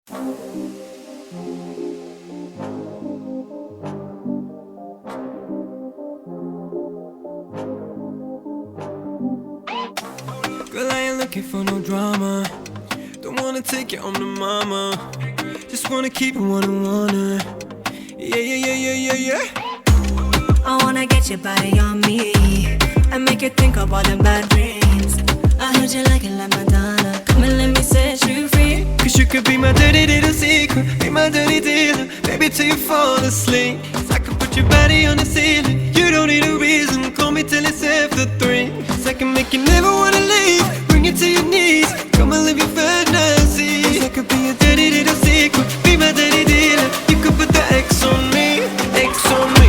Girl, I ain't looking for no drama. Don't wanna take you home to mama. Just wanna keep it one-on-one. Yeah. I wanna get your body on me and make you think of all them bad dreams. I heard you like it like Madonna. Come and let me set you free. Cause you could be my dirty little secret, be my dirty dealer, baby, till you fall asleep. Cause I could put your body on the ceiling. You don't need a reason, call me till it's after 3. Cause I can make you never wanna leave, bring you to your knees, come and live your fantasy. Cause I could be a dirty little secret, be my dirty dealer. You could put the X on me, X on me.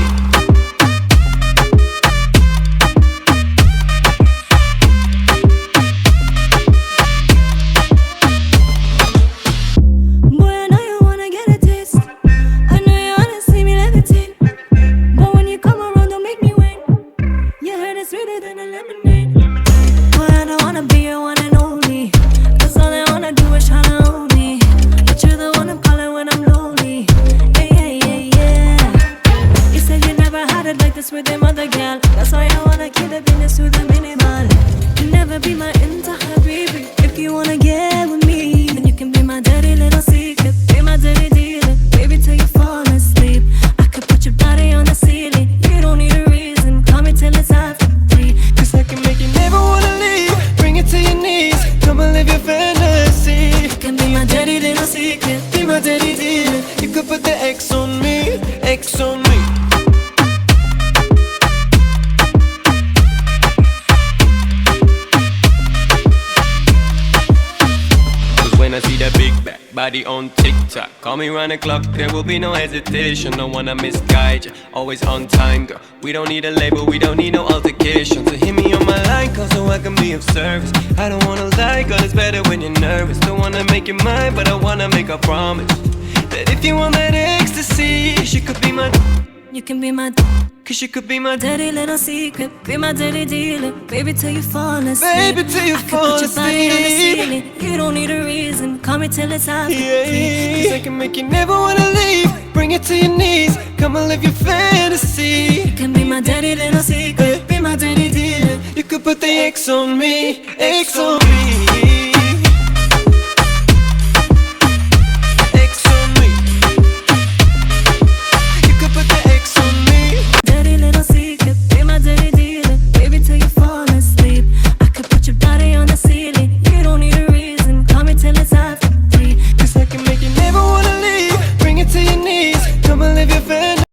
With them other gal, that's why I wanna keep the business with a minimal. You never be my entire baby. If you wanna get with me, then you can be my dirty little secret, be my dirty dealer, baby, till you fall asleep. I could put your body on the ceiling. You don't need a reason, call me till it's after 3. Cause I can make you never wanna leave, bring it to your knees, come and live your fantasy. You can be my dirty little secret, be my dirty dealer. You could put the X on me, X on me. When I see that big back body on TikTok, call me round the clock, there will be no hesitation. Don't wanna misguide you, always on time, girl. We don't need a label, we don't need no altercation. So hit me on my line, call so I can be of service. I don't wanna lie, girl, it's better when you're nervous. Don't wanna make you mine, but I wanna make a promise that if you want that ecstasy, she could be my. you can be my. Cause you could be my dirty little secret, be my dirty dealer, baby, till you fall asleep. Baby, till you fall asleep. I could put your body on the asleep. ceiling. You don't need a reason, call me till it's after 3. Cause I can make you never wanna leave, bring it to your knees, come and live your fantasy. You can be my dirty little secret, be my dirty dealer. You could put the X on me, X on me.